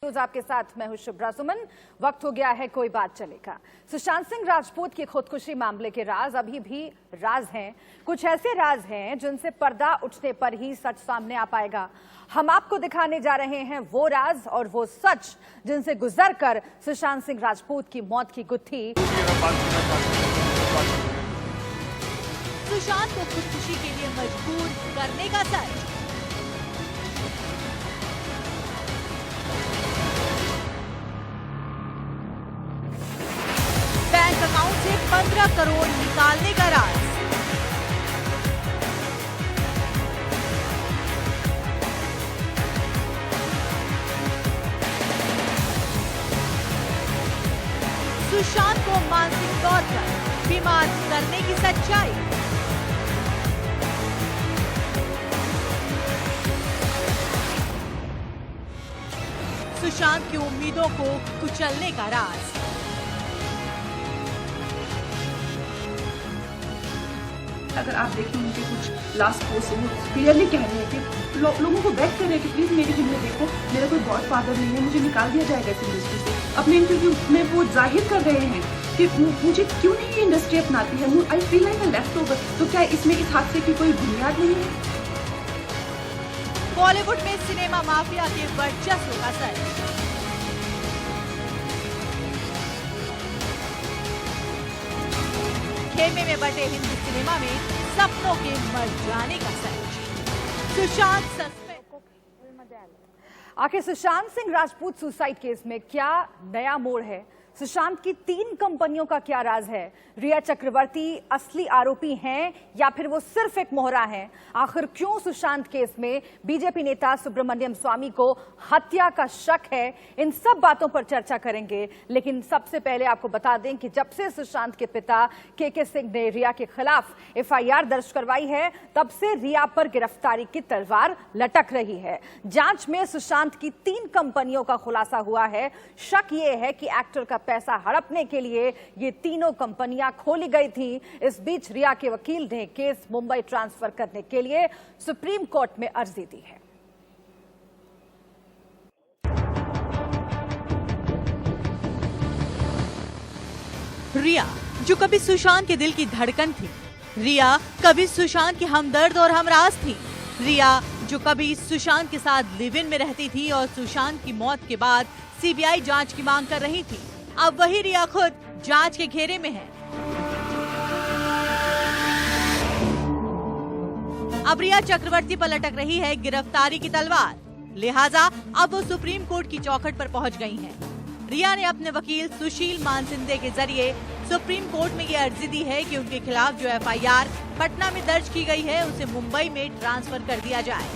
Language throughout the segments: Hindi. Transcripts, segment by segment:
न्यूज आपके साथ मैं हूं शुभ्रा सुमन। वक्त हो गया है कोई बात चलेगा। सुशांत सिंह राजपूत की खुदकुशी मामले के राज अभी भी राज हैं। कुछ ऐसे राज हैं जिनसे पर्दा उठने पर ही सच सामने आ पाएगा। हम आपको दिखाने जा रहे हैं वो राज और वो सच जिनसे गुजर कर सुशांत सिंह राजपूत की मौत की गुत्थी सुशांत को खुदकुशी के लिए मजबूर करने का सच। बैंक अकाउंट से 15 करोड़ निकालने का राज। सुशांत को मानसिक तौर पर बीमार करने की सच्चाई। सुशांत की उम्मीदों को कुचलने का राज। अगर आप देखें उनके कुछ लास्ट पोस्ट में क्लियरली कह रहे हैं कि लोगों को बैक कर रहे हैं कि प्लीज मेरी फिल्में देखो, मेरा कोई गॉडफादर नहीं है, मुझे निकाल दिया जाएगा इस इंडस्ट्री से। अपने इंटरव्यू में वो जाहिर कर रहे हैं कि मुझे क्यों नहीं ये इंडस्ट्री अपनाती है, I feel like a left over. तो क्या इसमें इस हादसे की कोई बुनियाद नहीं है? बॉलीवुड में सिनेमा माफिया के वर्चस्व का सच। खेमे में बटे हिंदी सिनेमा में सपनों के मर जाने का सच। सुशांत सस्पेंस। आखिर सुशांत सिंह राजपूत सुसाइड केस में क्या नया मोड़ है? सुशांत की 3 कंपनियों का क्या राज है? रिया चक्रवर्ती असली आरोपी हैं या फिर वो सिर्फ एक मोहरा हैं? आखिर क्यों सुशांत केस में बीजेपी नेता सुब्रमण्यम स्वामी को हत्या का शक है? इन सब बातों पर चर्चा करेंगे, लेकिन सबसे पहले आपको बता दें कि जब से सुशांत के पिता के सिंह ने रिया के खिलाफ FIR दर्ज करवाई है, तब से रिया पर गिरफ्तारी की तलवार लटक रही है। जांच में सुशांत की 3 कंपनियों का खुलासा हुआ है। शक ये है कि एक्टर का पैसा हड़पने के लिए ये तीनों कंपनियां खोली गई थी। इस बीच रिया के वकील ने केस मुंबई ट्रांसफर करने के लिए सुप्रीम कोर्ट में अर्जी दी है। रिया जो कभी सुशांत के दिल की धड़कन थी, रिया कभी सुशांत की हमदर्द और हमराज थी, रिया जो कभी सुशांत के साथ लिव इन में रहती थी और सुशांत की मौत के बाद CBI जांच की मांग कर रही थी, अब वही रिया खुद जांच के घेरे में है। अब रिया चक्रवर्ती पर लटक रही है गिरफ्तारी की तलवार, लिहाजा अब वो सुप्रीम कोर्ट की चौखट पर पहुंच गई हैं। रिया ने अपने वकील सुशील मानसिंदे के जरिए सुप्रीम कोर्ट में ये अर्जी दी है कि उनके खिलाफ जो FIR पटना में दर्ज की गई है उसे मुंबई में ट्रांसफर कर दिया जाए।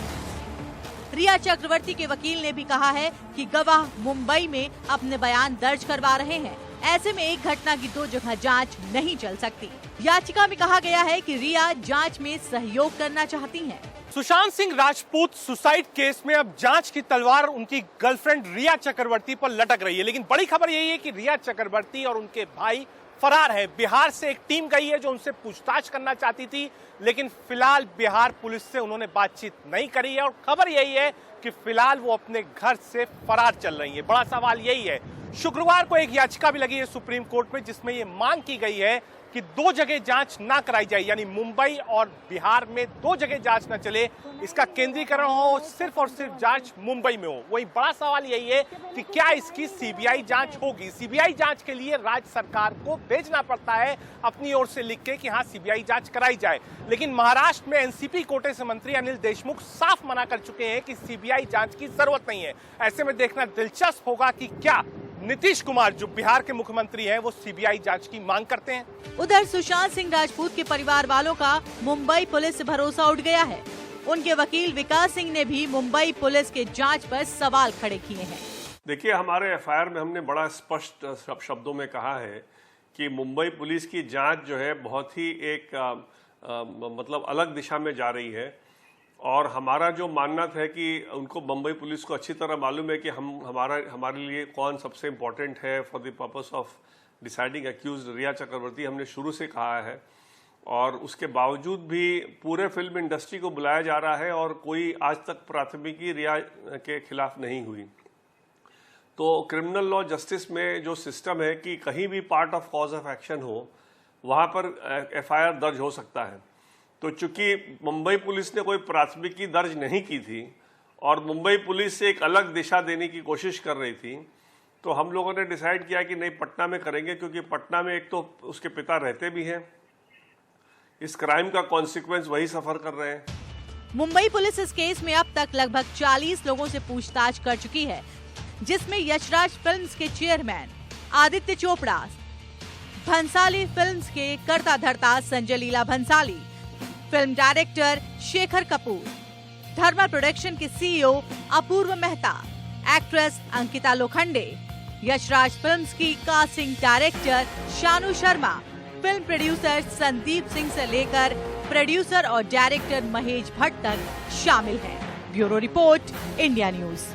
रिया चक्रवर्ती के वकील ने भी कहा है कि गवाह मुंबई में अपने बयान दर्ज करवा रहे हैं, ऐसे में एक घटना की 2 जगह जांच नहीं चल सकती। याचिका में कहा गया है कि रिया जांच में सहयोग करना चाहती हैं। सुशांत सिंह राजपूत सुसाइड केस में अब जांच की तलवार उनकी गर्लफ्रेंड रिया चक्रवर्ती पर लटक रही है, लेकिन बड़ी खबर यही है कि रिया चक्रवर्ती और उनके भाई फरार है। बिहार से एक टीम गई है जो उनसे पूछताछ करना चाहती थी, लेकिन फिलहाल बिहार पुलिस से उन्होंने बातचीत नहीं करी है और खबर यही है कि फिलहाल वो अपने घर से फरार चल रही है। बड़ा सवाल यही है, शुक्रवार को एक याचिका भी लगी है सुप्रीम कोर्ट में जिसमें ये मांग की गई है कि 2 जगह जांच ना कराई जाए, यानी मुंबई और बिहार में 2 जगह जांच ना चले, इसका केंद्रीकरण हो, सिर्फ और सिर्फ जांच मुंबई में हो। वही बड़ा सवाल यही है कि क्या इसकी CBI जांच होगी? CBI जांच के लिए राज्य सरकार को भेजना पड़ता है अपनी ओर से लिख के कि हाँ CBI जांच कराई जाए, लेकिन महाराष्ट्र में NCP कोटे से मंत्री अनिल देशमुख साफ मना कर चुके हैं कि CBI जांच की जरूरत नहीं है। ऐसे में देखना दिलचस्प होगा कि क्या नीतीश कुमार जो बिहार के मुख्यमंत्री हैं वो CBI जांच की मांग करते हैं। उधर सुशांत सिंह राजपूत के परिवार वालों का मुंबई पुलिस से भरोसा उठ गया है। उनके वकील विकास सिंह ने भी मुंबई पुलिस के जांच पर सवाल खड़े किए हैं। देखिए, हमारे FIR में हमने बड़ा स्पष्ट शब्दों में कहा है कि मुंबई पुलिस की जांच जो है बहुत ही एक मतलब अलग दिशा में जा रही है और हमारा जो मानना है कि उनको मुंबई पुलिस को अच्छी तरह मालूम है कि हमारे लिए कौन सबसे इम्पोर्टेंट है for the purpose of deciding accused Rhea Chakraborty. हमने शुरू से कहा है और उसके बावजूद भी पूरे फिल्म इंडस्ट्री को बुलाया जा रहा है और कोई आज तक प्राथमिकी रिया के खिलाफ नहीं हुई। तो क्रिमिनल लॉ जस्टिस में जो सिस्टम है कि कहीं भी part of cause of action हो वहाँ पर एफआईआर दर्ज हो सकता है। तो चूंकि मुंबई पुलिस ने कोई प्राथमिकी दर्ज नहीं की थी और मुंबई पुलिस से एक अलग दिशा देने की कोशिश कर रही थी, तो हम लोगों ने डिसाइड किया कि नहीं, पटना में करेंगे, क्योंकि पटना में एक तो उसके पिता रहते भी हैं, इस क्राइम का कॉन्सिक्वेंस वही सफर कर रहे हैं। मुंबई पुलिस इस केस में अब तक लगभग 40 लोगों से पूछताछ कर चुकी है, जिसमें यशराज फिल्म्स के चेयरमैन आदित्य चोपड़ा, भंसाली फिल्म्स के कर्ता धर्ता Sanjay Leela Bhansali, film director Shekhar Kapur, Dharma production के CEO Apurva Mehta, actress Ankita Lokhande, Yashraj films की casting director Shanoo Sharma, film producer Sandeep Singh से लेकर प्रोड्यूसर और डायरेक्टर महेश भट्ट तक शामिल हैं। Bureau report, India news.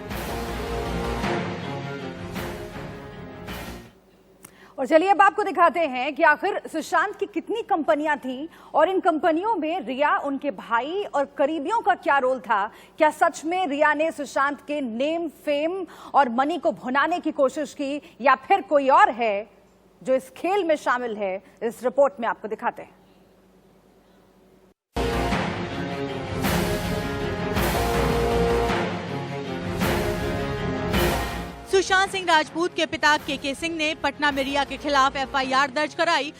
और चलिए अब आपको दिखाते हैं कि आखिर सुशांत की कितनी कंपनियां थीं और इन कंपनियों में रिया, उनके भाई और करीबियों का क्या रोल था। क्या सच में रिया ने सुशांत के नेम, फेम और मनी को भुनाने की कोशिश की, या फिर कोई और है जो इस खेल में शामिल है। इस रिपोर्ट में आपको दिखाते हैं। सुशांत सिंह राजपूत के पिता के सिंह ने पटना में रिया के खिलाफ एफआईआर दर्ज कराई,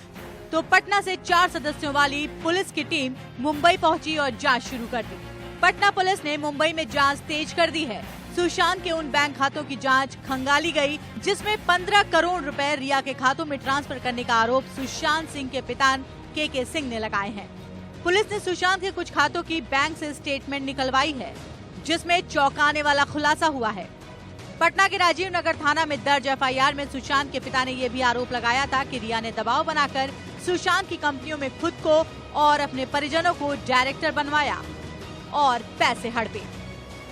तो पटना से 4 सदस्यों वाली पुलिस की टीम मुंबई पहुंची और जांच शुरू कर दी। पटना पुलिस ने मुंबई में जांच तेज कर दी है। सुशांत के उन बैंक खातों की जांच खंगाली गई, जिसमें 15 करोड़ रुपए रिया के खातों में ट्रांसफर करने का आरोप सुशांत सिंह के पिता के सिंह ने लगाए हैं। पुलिस ने सुशांत के कुछ खातों की बैंक से स्टेटमेंट निकलवाई है, जिसमें चौंकाने वाला खुलासा हुआ है। पटना के राजीव नगर थाना में दर्ज एफआईआर में सुशांत के पिता ने यह भी आरोप लगाया था कि रिया ने दबाव बनाकर सुशांत की कंपनियों में खुद को और अपने परिजनों को डायरेक्टर बनवाया और पैसे हड़पे।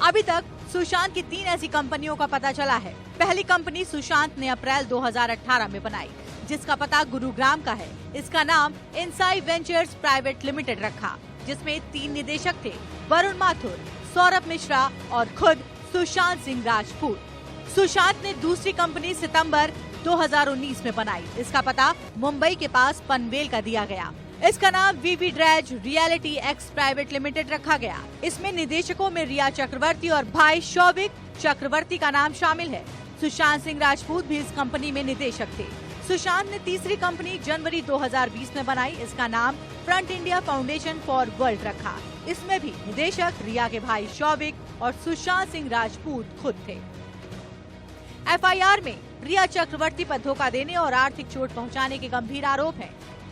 अभी तक सुशांत की 3 ऐसी कंपनियों का पता चला है। पहली कंपनी सुशांत ने अप्रैल 2018 में बनाई, जिसका पता गुरुग्राम का है। इसका नाम इनसाई वेंचर्स प्राइवेट लिमिटेड रखा, जिसमें 3 निदेशक थे, वरुण माथुर, सौरभ मिश्रा और खुद सुशांत सिंह राजपूत। सुशांत ने दूसरी कंपनी सितंबर 2019 में बनाई। इसका पता मुंबई के पास पनवेल का दिया गया। इसका नाम Vividrage Rhealityx private limited रखा गया। इसमें निदेशकों में रिया चक्रवर्ती और भाई शौविक चक्रवर्ती का नाम शामिल है। सुशांत सिंह राजपूत भी इस कंपनी में निदेशक थे। सुशांत ने तीसरी कंपनी जनवरी 2020 में बनाई। इसका नाम front India foundation for world रखा। इसमें भी निदेशक रिया के भाई शौविक और सुशांत सिंह राजपूत खुद थे। एफआईआर में रिया चक्रवर्ती पर धोखा देने और आर्थिक चोट पहुंचाने के गंभीर आरोप हैं।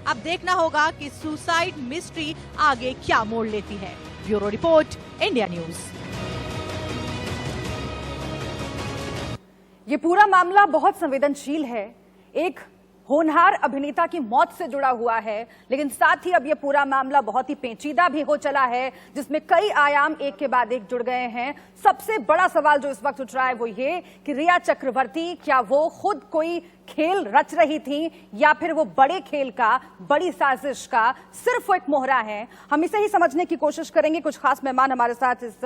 अब देखना होगा कि सुसाइड मिस्ट्री आगे क्या मोड़ लेती है। Bureau report, India news. ये पूरा मामला बहुत संवेदनशील है। एक होनहार अभिनेता की मौत से जुड़ा हुआ है, लेकिन साथ ही अब ये पूरा मामला बहुत ही पेचीदा भी हो चला है, जिसमें कई आयाम एक के बाद एक जुड़ गए हैं। सबसे बड़ा सवाल जो इस वक्त उठ रहा है वो ये कि रिया चक्रवर्ती, क्या वो खुद कोई खेल रच रही थी, या फिर वो बड़े खेल का, बड़ी साजिश का सिर्फ एक मोहरा है। हम इसे ही समझने की कोशिश करेंगे। कुछ खास मेहमान हमारे साथ इस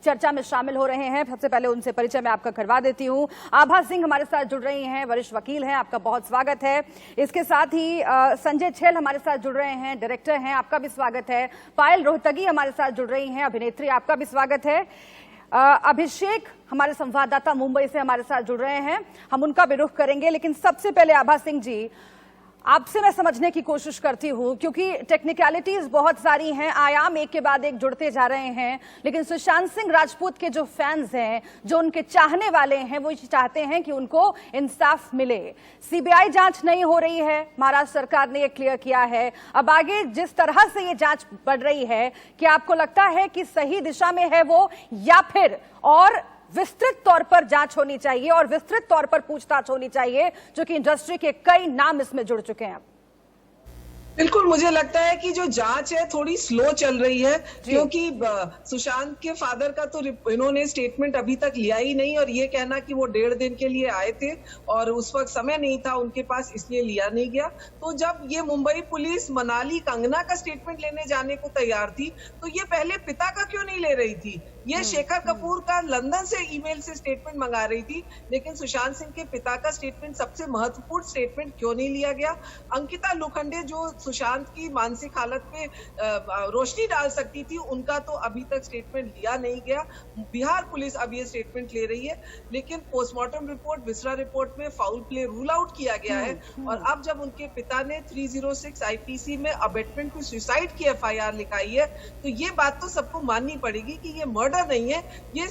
चर्चा में शामिल हो रहे हैं। सबसे पहले उनसे परिचय मैं आपका करवा देती हूँ। आभा सिंह हमारे साथ जुड़ रही हैं, वरिष्ठ वकील हैं, आपका बहुत स्वागत है। इसके साथ ही संजय छेल हमारे साथ जुड़ रहे हैं, डायरेक्टर हैं, आपका भी स्वागत है। पायल रोहतगी हमारे साथ जुड़ रही हैं, अभिनेत्री, आपका भी स्वागत है। अभिषेक हमारे संवाददाता मुंबई से हमारे साथ जुड़ रहे हैं, हम उनका भी रुख करेंगे। लेकिन सबसे पहले आभा सिंह जी, आपसे मैं समझने की कोशिश करती हूं, क्योंकि टेक्निकलिटीज बहुत सारी हैं, आयाम एक के बाद एक जुड़ते जा रहे हैं। लेकिन सुशांत सिंह राजपूत के जो फैंस हैं, जो उनके चाहने वाले हैं, वो चाहते हैं कि उनको इंसाफ मिले। सीबीआई जांच नहीं हो रही है, महाराष्ट्र सरकार ने ये क्लियर किया है। अब आगे जिस तरह से ये जांच बढ़ रही है, क्या आपको लगता है कि सही दिशा में है वो, या फिर और विस्तृत तौर पर जांच होनी चाहिए और विस्तृत तौर पर पूछताछ होनी चाहिए, जो कि इंडस्ट्री के कई नाम इसमें जुड़ चुके हैं? बिल्कुल, मुझे लगता है कि जो जांच है थोड़ी स्लो चल रही है, क्योंकि सुशांत के फादर का तो इन्होंने स्टेटमेंट अभी तक लिया ही नहीं, और ये कहना कि वो 1.5 दिन के लिए आए थे और उस वक्त समय नहीं था उनके पास, इसलिए लिया नहीं गया। तो जब ये मुंबई पुलिस मनाली कंगना का स्टेटमेंट लेने जाने को तैयार थी, तो ये पहले पिता का क्यों नहीं ले रही थी? ये शेखर कपूर का लंदन से ईमेल से स्टेटमेंट मंगा रही थी, लेकिन सुशांत सिंह के पिता का स्टेटमेंट सबसे महत्वपूर्ण स्टेटमेंट क्यों नहीं लिया गया? अंकिता लोखंडे जो सुशांत की मानसिक हालत पे रोशनी डाल सकती थी, उनका तो अभी तक स्टेटमेंट लिया नहीं गया। बिहार पुलिस अब ये स्टेटमेंट ले रही है, लेकिन पोस्टमार्टम रिपोर्ट, विसरा रिपोर्ट में फाउल प्ले रूल आउट किया गया है। और अब जब उनके पिता ने 306 आईपीसी में अबेटमेंट टू सुसाइड की एफआईआर लिखाई है, तो ये बात तो सबको माननी पड़ेगी कि ये मर्डर नहीं है, ये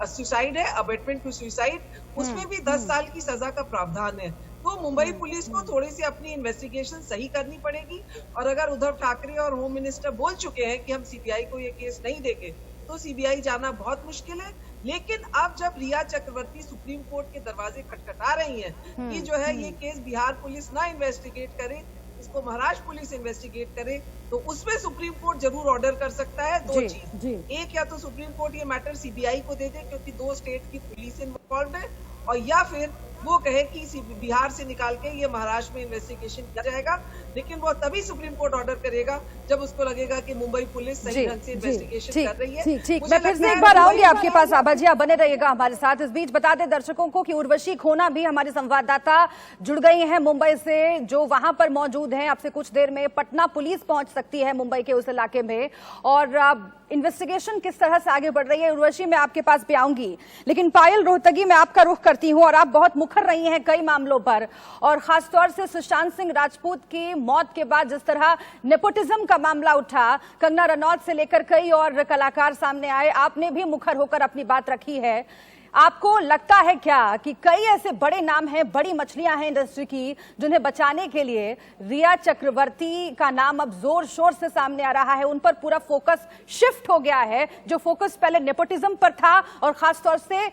सुसाइड है, अबेटमेंट टू सुसाइड। उसमें भी 10 साल की सजा का प्रावधान है। तो मुंबई पुलिस को थोड़ी सी अपनी इन्वेस्टिगेशन सही करनी पड़ेगी। और अगर उद्धव ठाकरे और होम मिनिस्टर बोल चुके हैं कि हम सीबीआई को ये केस नहीं देंगे, तो सीबीआई जाना बहुत मुश्किल है। लेकिन अब जब रिया चक्रवर्ती सुप्रीम कोर्ट के दरवाजे खटखटा रही हैं कि जो है ये केस बिहार पुलिस ना इन्वेस्टिगेट करे, इसको महाराष्ट्र पुलिस इन्वेस्टिगेट करे, तो उसमें सुप्रीम कोर्ट जरूर ऑर्डर कर सकता है। दो चीज, एक या तो सुप्रीम कोर्ट ये मैटर सीबीआई को दे दे क्योंकि 2 स्टेट की पुलिस इन्वॉल्व है, और या फिर वो कहे कि बिहार से निकाल के ये महाराष्ट्र में इन्वेस्टिगेशन किया जाएगा। लेकिन वो तभी सुप्रीम कोर्ट ऑर्डर करेगा जब उसको लगेगा कि मुंबई पुलिस सही ढंग से इन्वेस्टिगेशन कर रही है। ठीक, मैं फिर से एक बार आऊंगी आपके पास। आभा जी, आप बने रहिएगा हमारे साथ। इस बीच बता दें दर्शकों को कि उर्वशी खोना भी हमारी संवाददाता जुड़ गई हैं मुंबई से, जो वहां पर मौजूद हैं। आपसे कुछ देर में पटना पुलिस पहुंच सकती है मुंबई के उस इलाके में, और इन्वेस्टिगेशन किस तरह से आगे बढ़ रही है। उर्वशी, मैं आपके पास भी आऊंगी, लेकिन पायल रोहतगी, मैं आपका रुख करती हूं। और आप बहुत मुखर रही हैं कई मामलों पर, और खासतौर से सुशांत सिंह राजपूत की मौत के बाद जिस तरह नेपोटिज्म का मामला उठा, कंगना रनौत से लेकर कई और कलाकार सामने आए, आपने भी मुखर होकर अपनी बात रखी है। आपको लगता है क्या कि कई ऐसे बड़े नाम हैं, बड़ी मछलियां हैं इंडस्ट्री की, जिन्हें बचाने के लिए रिया चक्रवर्ती का नाम अब जोर शोर से सामने आ रहा है, उन पर पूरा फोकस शिफ्ट हो गया है, जो फोकस पहले नेपोटिज्म पर था और खासतौर से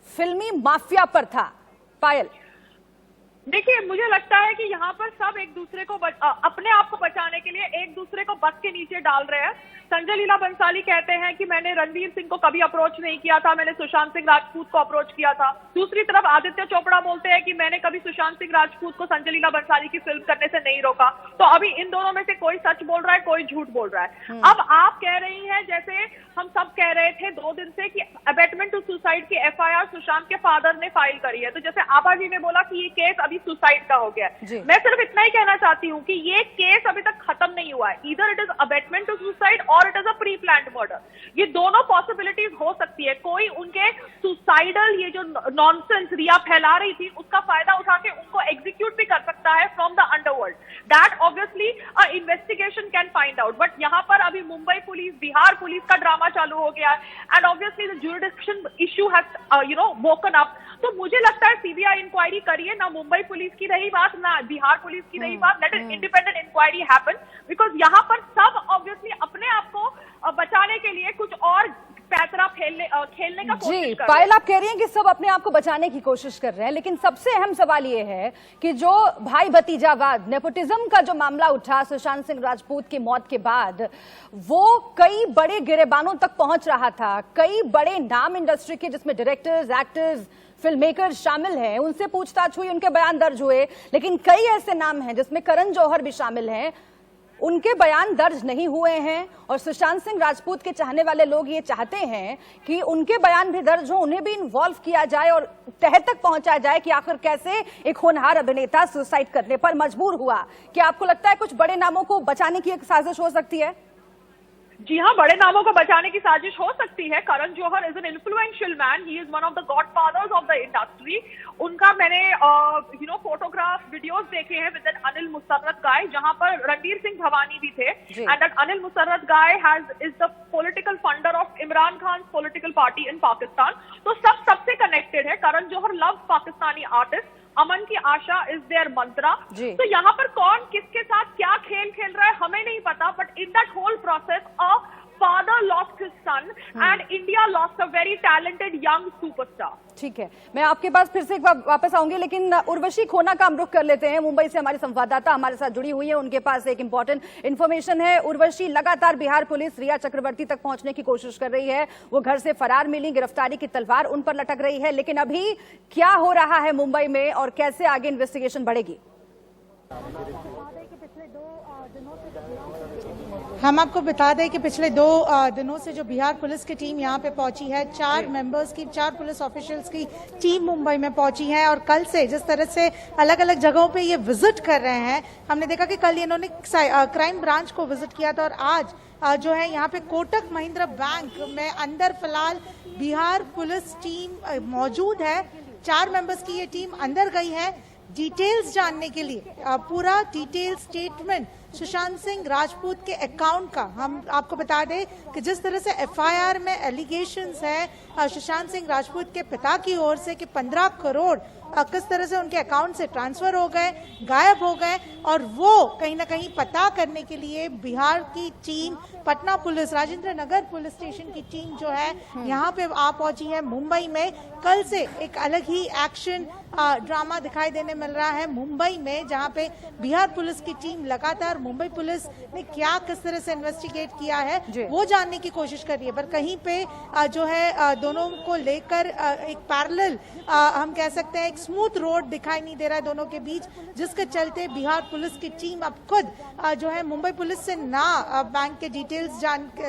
फिल्मी माफिया पर था? पायल, देखिए, मुझे लगता है कि यहाँ पर सब एक दूसरे को अपने आप को बचाने के लिए एक दूसरे को बस के नीचे डाल रहे हैं। संजय लीला बंसाली कहते हैं कि मैंने रणवीर सिंह को कभी अप्रोच नहीं किया था, मैंने सुशांत सिंह राजपूत को अप्रोच किया था। दूसरी तरफ आदित्य चोपड़ा बोलते हैं कि मैंने कभी सुशांत सिंह राजपूत को संजय लीला बंसाली की फिल्म करने से नहीं रोका। तो अभी इन दोनों में से कोई सच बोल रहा है, कोई झूठ बोल रहा है। अब आप कह रही हैं, जैसे हम सब कह रहे थे 2 दिन से, कि अबेटमेंट टू सुसाइड की एफआईआर सुशांत के फादर ने फाइल करी है। तो जैसे आभा जी ने बोला कि ये केस अभी सुसाइड का हो गया है, मैं सिर्फ इतना ही कहना चाहती हूँ कि ये केस अभी तक खत्म नहीं हुआ है। Either it is abetment to suicide और it is a pre planned murder. ये दोनों पॉसिबिलिटीज हो सकती है। कोई उनके सुसाइडल ये जो नॉनसेंस रिया फैला रही थी, उसका फायदा उठा के उनको एग्जीक्यूट भी कर सकता है from the underworld. That obviously a investigation can find out. But यहाँ पर अभी मुंबई पुलिस, बिहार पुलिस का ड्रामा चालू हो गया है, and obviously the jurisdiction issue has woken up. तो मुझे लगता है सीबीआई इंक्वायरी करिए, ना मुंबई पुलिस की रही बात, ना बिहार पुलिस की रही बात। Let an independent inquiry happen, because यहाँ पर सब ऑब्वियसली अपने आप को बचाने के लिए कुछ और पैतरा खेलने का कोशिश कर रहे हैं। पायल, आप कह रही हैं कि सब अपने आप को बचाने की कोशिश कर रहे हैं, लेकिन सबसे अहम सवाल ये है कि जो भाई भतीजावाद, नेपोटिज्म का जो मामला उठा सुशांत सिंह राजपूत की मौत के बाद, वो कई बड़े गिरेबानों तक पहुंच रहा था। कई बड़े नाम इंडस्ट्री के, जिसमें डायरेक्टर्स, एक्टर्स, फिल्म मेकर शामिल हैं, उनसे पूछताछ हुई, उनके बयान दर्ज हुए। लेकिन कई ऐसे नाम हैं जिसमें करण जौहर भी शामिल हैं, उनके बयान दर्ज नहीं हुए हैं। और सुशांत सिंह राजपूत के चाहने वाले लोग ये चाहते हैं कि उनके बयान भी दर्ज हो, उन्हें भी इन्वॉल्व किया जाए और तह तक पहुंचाया जाए कि आखिर कैसे एक होनहार अभिनेता सुसाइड करने पर मजबूर हुआ। क्या आपको लगता है कुछ बड़े नामों को बचाने की एक साजिश हो सकती है? जी हाँ, बड़े नामों को बचाने की साजिश हो सकती है। Karan Johar is an influential man, he is one of the godfathers of the industry. उनका मैंने फोटोग्राफ वीडियोस देखे हैं with an Anil Musarrat guy, जहां पर रणवीर सिंह भवानी भी थे, and that Anil Musarrat guy is the political funder of Imran Khan political party in Pakistan. तो सबसे कनेक्टेड है। Karan Johar love Pakistani artist, Aman ki Asha is there मंत्रा। तो यहाँ पर कौन किसके साथ क्या खेल खेल रहा है हमें नहीं पता, but in that whole process a father lost his son and India lost a very talented young superstar. ठीक है, मैं आपके पास फिर से एक बार वापस आऊंगी, लेकिन उर्वशी खोना का हम रुख कर लेते हैं। मुंबई से हमारी संवाददाता हमारे साथ जुड़ी हुई है, उनके पास एक इंपॉर्टेंट इन्फॉर्मेशन है। उर्वशी, लगातार बिहार पुलिस रिया चक्रवर्ती तक पहुंचने की कोशिश कर रही है। वो घर से फरार मिली, गिरफ्तारी की तलवार उन पर लटक रही है, लेकिन अभी क्या हो रहा है मुंबई में और कैसे आगे इन्वेस्टिगेशन बढ़ेगी? हम आपको बता दें कि पिछले 2 दिनों से जो बिहार पुलिस की टीम यहाँ पे पहुंची है, 4 मेंबर्स की, 4 पुलिस ऑफिशियल्स की टीम मुंबई में पहुंची है। और कल से जिस तरह से अलग अलग जगहों पे ये विजिट कर रहे हैं, हमने देखा कि कल इन्होंने क्राइम ब्रांच को विजिट किया था और आज जो है यहाँ पे कोटक महिंद्रा बैंक में अंदर फिलहाल बिहार पुलिस टीम मौजूद है। 4 मेंबर्स की ये टीम अंदर गई है डिटेल्स जानने के लिए, पूरा डिटेल स्टेटमेंट सुशांत सिंह राजपूत के अकाउंट का। हम आपको बता दें कि जिस तरह से एफआईआर में एलिगेशंस है सुशांत सिंह राजपूत के पिता की ओर से कि 15 करोड़ किस तरह से उनके अकाउंट से ट्रांसफर हो गए, गायब हो गए, और वो कहीं ना कहीं पता करने के लिए बिहार की team, Patna police, Rajendra Nagar police station की टीम जो है यहाँ पे आ पहुंची है मुंबई में। कल से एक अलग ही एक्शन ड्रामा दिखाई देने मिल रहा है मुंबई में, जहाँ पे बिहार पुलिस की टीम लगातार मुंबई पुलिस ने क्या किस तरह से इन्वेस्टिगेट किया है वो जानने की कोशिश कर रही है। पर कहीं पे जो है दोनों को लेकर एक पैरेलल हम कह सकते हैं एक स्मूथ रोड दिखाई नहीं दे रहा है दोनों के बीच, जिसके चलते बिहार पुलिस की टीम अब खुद जो है मुंबई पुलिस से ना बैंक के डिटेल्स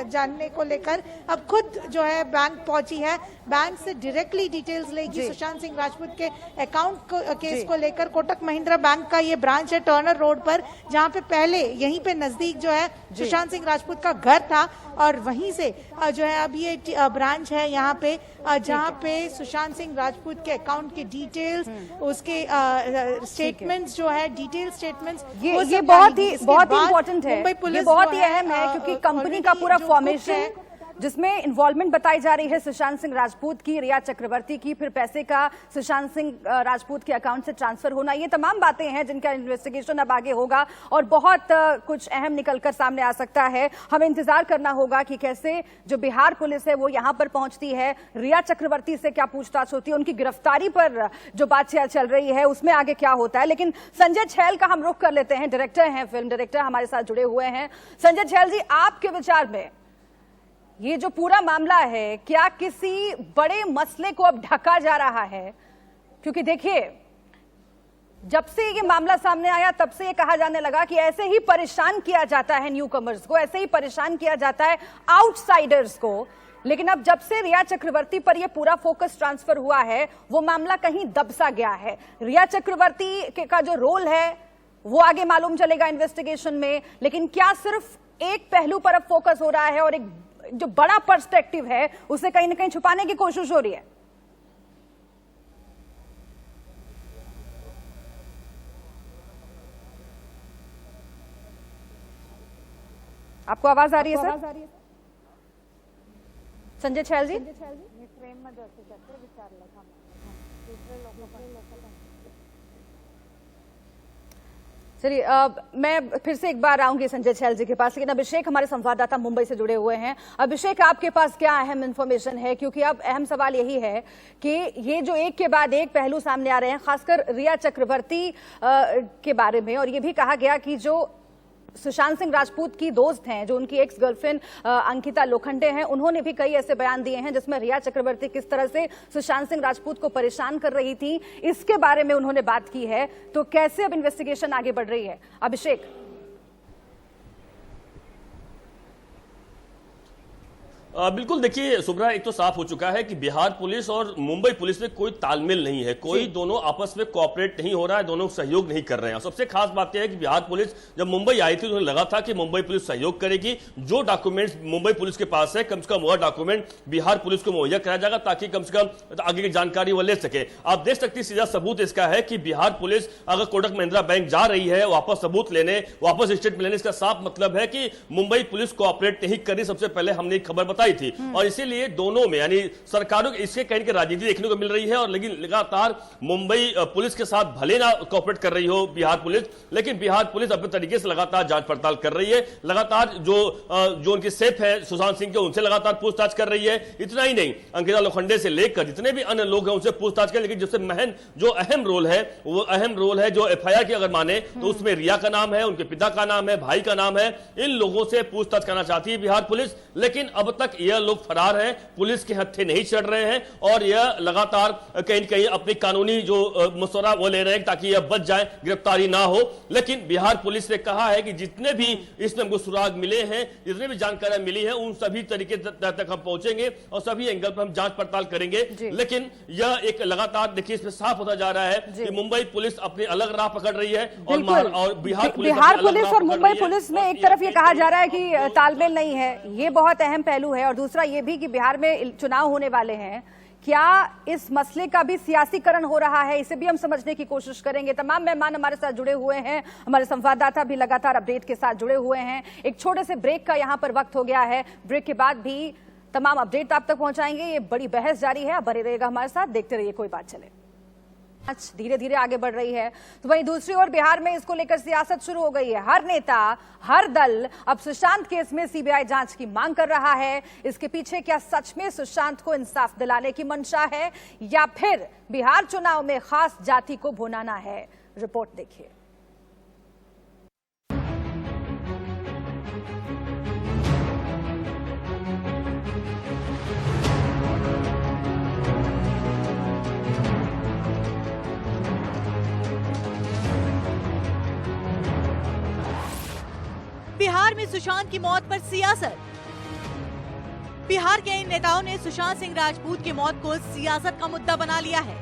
जानने को लेकर अब खुद जो है बैंक पहुंची है। बैंक से डायरेक्टली डिटेल्स लेगी सुशांत सिंह राजपूत के अकाउंट केस को लेकर। कोटक महिंद्रा बैंक का ये ब्रांच है टर्नर रोड पर, जहां पे पहले यहीं पे नजदीक जो है सुशांत सिंह राजपूत का घर था, और वहीं से जो है अब ये ब्रांच है यहाँ पे जहाँ पे सुशांत सिंह राजपूत के अकाउंट के डिटेल्स, उसके स्टेटमेंट्स जो है डिटेल स्टेटमेंट्स, ये बहुत ही इंपॉर्टेंट है, ये बहुत ही अहम है, क्योंकि कंपनी का पूरा फॉर्मेशन जिसमें इन्वॉल्वमेंट बताई जा रही है सुशांत सिंह राजपूत की, रिया चक्रवर्ती की, फिर पैसे का सुशांत सिंह राजपूत के अकाउंट से ट्रांसफर होना, ये तमाम बातें हैं जिनका इन्वेस्टिगेशन अब आगे होगा और बहुत कुछ अहम निकलकर सामने आ सकता है। हमें इंतजार करना होगा कि कैसे जो बिहार पुलिस है वो यहां पर पहुंचती है, रिया चक्रवर्ती से क्या पूछताछ होती है, उनकी गिरफ्तारी पर जो बातचीत चल रही है उसमें आगे क्या होता है। लेकिन संजय छैल का हम रुख कर लेते हैं, डायरेक्टर हैं, फिल्म डायरेक्टर हमारे साथ जुड़े हुए हैं। संजय छैल जी, आपके विचार में ये जो पूरा मामला है, क्या किसी बड़े मसले को अब ढका जा रहा है? क्योंकि देखिए, जब से ये मामला सामने आया तब से ये कहा जाने लगा कि ऐसे ही परेशान किया जाता है न्यू कमर्स को, ऐसे ही परेशान किया जाता है आउटसाइडर्स को। लेकिन अब जब से रिया चक्रवर्ती पर यह पूरा फोकस ट्रांसफर हुआ है, वो मामला कहीं दबसा गया है। रिया चक्रवर्ती का जो रोल है वो आगे मालूम चलेगा इन्वेस्टिगेशन में, लेकिन क्या सिर्फ एक पहलू पर अब फोकस हो रहा है और एक जो बड़ा पर्सपेक्टिव है उसे कहीं ना कहीं छुपाने की कोशिश हो रही है? आपको आवाज आ रही है सर? संजय छैल जी, चलिए मैं फिर से एक बार आऊंगी संजय छैल जी के पास, लेकिन अभिषेक हमारे संवाददाता मुंबई से जुड़े हुए हैं। अभिषेक, आपके पास क्या अहम इंफॉर्मेशन है? क्योंकि अब अहम सवाल यही है कि ये जो एक के बाद एक पहलू सामने आ रहे हैं, खासकर रिया चक्रवर्ती के बारे में, और ये भी कहा गया कि जो सुशांत सिंह राजपूत की दोस्त हैं, जो उनकी एक्स गर्लफ्रेंड अंकिता लोखंडे हैं, उन्होंने भी कई ऐसे बयान दिए हैं जिसमें रिया चक्रवर्ती किस तरह से सुशांत सिंह राजपूत को परेशान कर रही थी, इसके बारे में उन्होंने बात की है। तो कैसे अब इन्वेस्टिगेशन आगे बढ़ रही है, अभिषेक? बिल्कुल, देखिए सुब्रा, एक तो साफ हो चुका है कि बिहार पुलिस और मुंबई पुलिस में कोई तालमेल नहीं है, कोई दोनों आपस में कोऑपरेट नहीं हो रहा है, दोनों सहयोग नहीं कर रहे हैं। और सबसे खास बात यह है कि बिहार पुलिस जब मुंबई आई थी तो उन्हें लगा था कि मुंबई पुलिस सहयोग करेगी, जो डॉक्यूमेंट्स मुंबई पुलिस के पास है कम से कम वह डॉक्यूमेंट बिहार पुलिस को मुहैया कराया जाएगा ताकि कम से कम आगे की जानकारी वह ले सके। आप देख सकते हैं, सीधा सबूत इसका है कि बिहार पुलिस अगर कोटक महिंद्रा बैंक जा रही है वापस सबूत लेने, वापस स्टेटमेंट लेने, इसका साफ मतलब है कि मुंबई पुलिस कोऑपरेट नहीं कर रही। सबसे पहले हमने एक खबर बताई थी, और इसीलिए दोनों में यानी सरकारों इसके कहीं की राजनीति देखने को मिल रही है। और लेकिन लगातार मुंबई पुलिस के साथ भले ना कोऑपरेट कर रही हो बिहार पुलिस, लेकिन बिहार पुलिस अपने तरीके से लगातार जांच पड़ताल कर रही है, लगातार जो उनके सेफ है सुशांत सिंह के, उनसे लगातार पूछताछ कर रही है। इतना ही नहीं, अंकिता लोखंडे से लेकर जितने भी अन्य लोग हैं उनसे पूछताछ कर, लेकिन जिससे महन जो अहम रोल है वो अहम रोल है जो एफआईआर की अगर माने तो उसमें रिया का नाम है, उनके पिता का नाम है, भाई का नाम है। इन लोगों से पूछताछ करना चाहती है बिहार पुलिस, लेकिन अब तक यह लोग फरार हैं, पुलिस के हत्थे नहीं चढ़ रहे हैं और यह लगातार कहीं न कहीं अपनी कानूनी जो मसौदा वो ले रहे हैं ताकि यह बच जाए, गिरफ्तारी ना हो। लेकिन बिहार पुलिस ने कहा है कि जितने भी इसमें हमको सुराग मिले हैं, जितने भी जानकारियां मिली है, उन सभी तरीके तक हम पहुंचेंगे और सभी एंगल पर हम जांच पड़ताल करेंगे। लेकिन यह एक लगातार देखिए इसमें साफ होता जा रहा है कि मुंबई पुलिस अपनी अलग राह पकड़ रही है और बिहार पुलिस और मुंबई पुलिस में एक तरफ ये कहा जा रहा है कि तालमेल नहीं है, ये बहुत अहम पहलू है, और दूसरा ये भी कि बिहार में चुनाव होने वाले हैं, क्या इस मसले का भी सियासीकरण हो रहा है, इसे भी हम समझने की कोशिश करेंगे। तमाम मेहमान हमारे साथ जुड़े हुए हैं, हमारे संवाददाता भी लगातार अपडेट के साथ जुड़े हुए हैं। एक छोटे से ब्रेक का यहां पर वक्त हो गया है, ब्रेक के बाद भी तमाम अपडेट आप तक पहुंचाएंगे। ये बड़ी बहस जारी है, बने रहिएगा हमारे साथ, देखते रहिए कोई बात चले। धीरे धीरे आगे बढ़ रही है तो वहीं दूसरी ओर बिहार में इसको लेकर सियासत शुरू हो गई है। हर नेता, हर दल अब सुशांत केस में सीबीआई जांच की मांग कर रहा है। इसके पीछे क्या सच में सुशांत को इंसाफ दिलाने की मंशा है या फिर बिहार चुनाव में खास जाति को भुनाना है? रिपोर्ट देखिए। बिहार में सुशांत की मौत पर सियासत। बिहार के इन नेताओं ने सुशांत सिंह राजपूत की मौत को सियासत का मुद्दा बना लिया है।